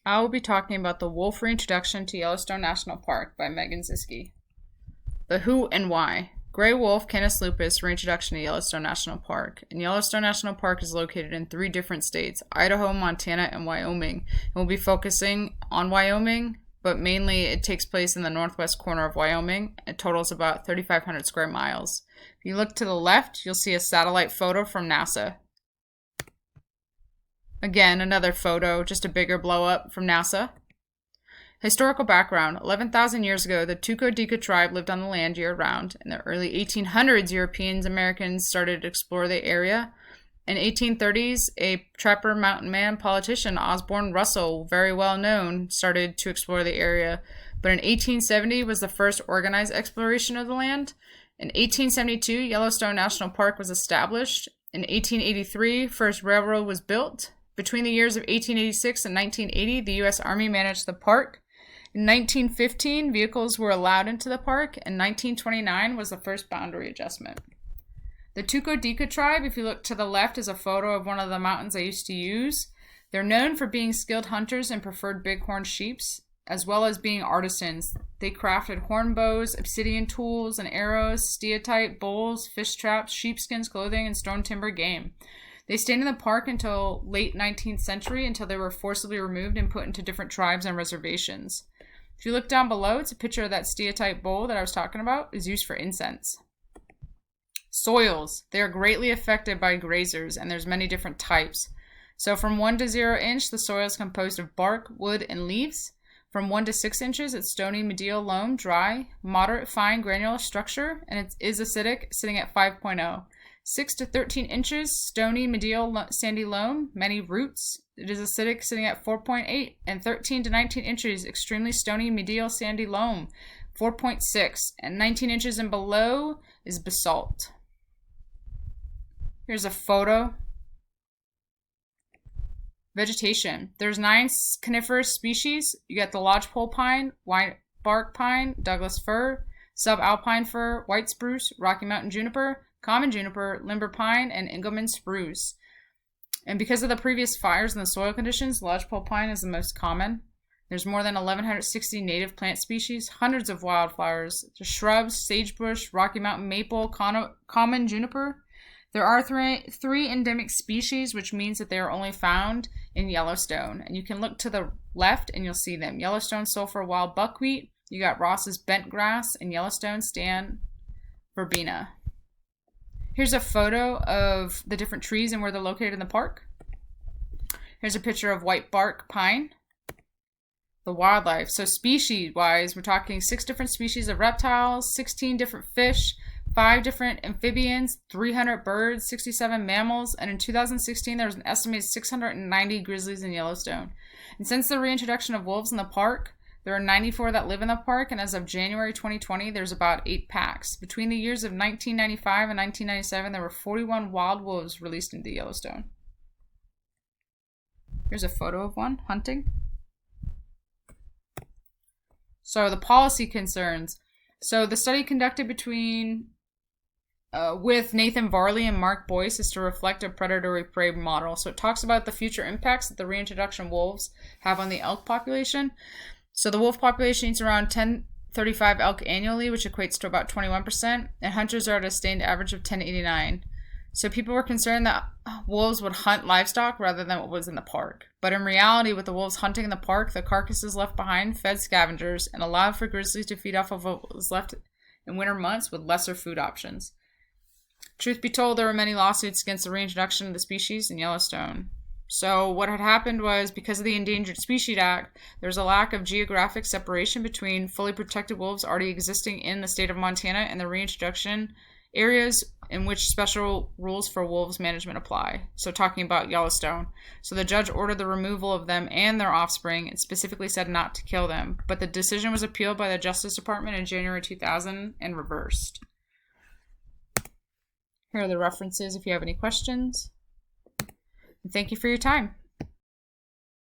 I will be talking about the Wolf Reintroduction to Yellowstone National Park by Megan Ziske. The who and why. Gray wolf, Canis lupus, reintroduction to Yellowstone National Park. And Yellowstone National Park is located in 3 different states, Idaho, Montana, and Wyoming. And we'll be focusing on Wyoming, but mainly it takes place in the northwest corner of Wyoming. It totals about 3,500 square miles. If you look to the left, you'll see a satellite photo from NASA. Again, another photo, just a bigger blow up from NASA. Historical background. 11,000 years ago, the Tuco-Dica tribe lived on the land year-round. In the early 1800s, Europeans-Americans started to explore the area. In 1830s, a trapper mountain man politician, Osborne Russell, very well known, started to explore the area. But in 1870 was the first organized exploration of the land. In 1872, Yellowstone National Park was established. In 1883, first railroad was built. Between the years of 1886 and 1980, the U.S. Army managed the park. In 1915, vehicles were allowed into the park, and 1929 was the first boundary adjustment. The Tuco-Dica tribe, if you look to the left, is a photo of one of the mountains I used to use. They're known for being skilled hunters and preferred bighorn sheep, as well as being artisans. They crafted horn bows, obsidian tools and arrows, steatite, bowls, fish traps, sheepskins, clothing, and stone timber game. They stayed in the park until late 19th century, until they were forcibly removed and put into different tribes and reservations. If you look down below, it's a picture of that steatite bowl that I was talking about. It's used for incense. Soils. They are greatly affected by grazers, and there's many different types. So from 1 to 0 inch, the soil is composed of bark, wood, and leaves. From 1 to 6 inches, it's stony medial loam, dry, moderate fine granular structure, and it is acidic, sitting at 5.0. 6 to 13 inches, stony medial sandy loam, many roots. It is acidic, sitting at 4.8, and 13 to 19 inches, extremely stony medial sandy loam, 4.6, and 19 inches and below is basalt. Here's a photo. Vegetation. There's 9 coniferous species. You got the lodgepole pine, white bark pine, Douglas fir, subalpine fir, white spruce, Rocky Mountain juniper, common juniper, limber pine, and Engelmann spruce. And because of the previous fires and the soil conditions, lodgepole pine is the most common. There's more than 1,160 native plant species, hundreds of wildflowers, shrubs, sagebush, Rocky Mountain maple, common juniper. There are three endemic species, which means that they are only found in Yellowstone. And you can look to the left and you'll see them. Yellowstone sulfur wild buckwheat. You got Ross's bent grass and Yellowstone stan verbena. Here's a photo of the different trees and where they're located in the park. Here's a picture of white bark pine. The wildlife. So species-wise, we're talking 6 different species of reptiles, 16 different fish, 5 different amphibians, 300 birds, 67 mammals, and in 2016 there was an estimated 690 grizzlies in Yellowstone. And since the reintroduction of wolves in the park, there are 94 that live in the park, and as of January 2020, there's about 8 packs. Between the years of 1995 and 1997, there were 41 wild wolves released into Yellowstone. Here's a photo of one hunting. So the policy concerns. So the study conducted with Nathan Varley and Mark Boyce is to reflect a predatory prey model. So it talks about the future impacts that the reintroduction of wolves have on the elk population. So the wolf population eats around 1035 elk annually, which equates to about 21%, and hunters are at a sustained average of 1089. So people were concerned that wolves would hunt livestock rather than what was in the park. But in reality, with the wolves hunting in the park, the carcasses left behind fed scavengers and allowed for grizzlies to feed off of what was left in winter months with lesser food options. Truth be told, there were many lawsuits against the reintroduction of the species in Yellowstone. So what had happened was, because of the Endangered Species Act, there's a lack of geographic separation between fully protected wolves already existing in the state of Montana and the reintroduction areas in which special rules for wolves management apply. So talking about Yellowstone. So the judge ordered the removal of them and their offspring and specifically said not to kill them. But the decision was appealed by the Justice Department in January 2000 and reversed. Here are the references if you have any questions. Thank you for your time.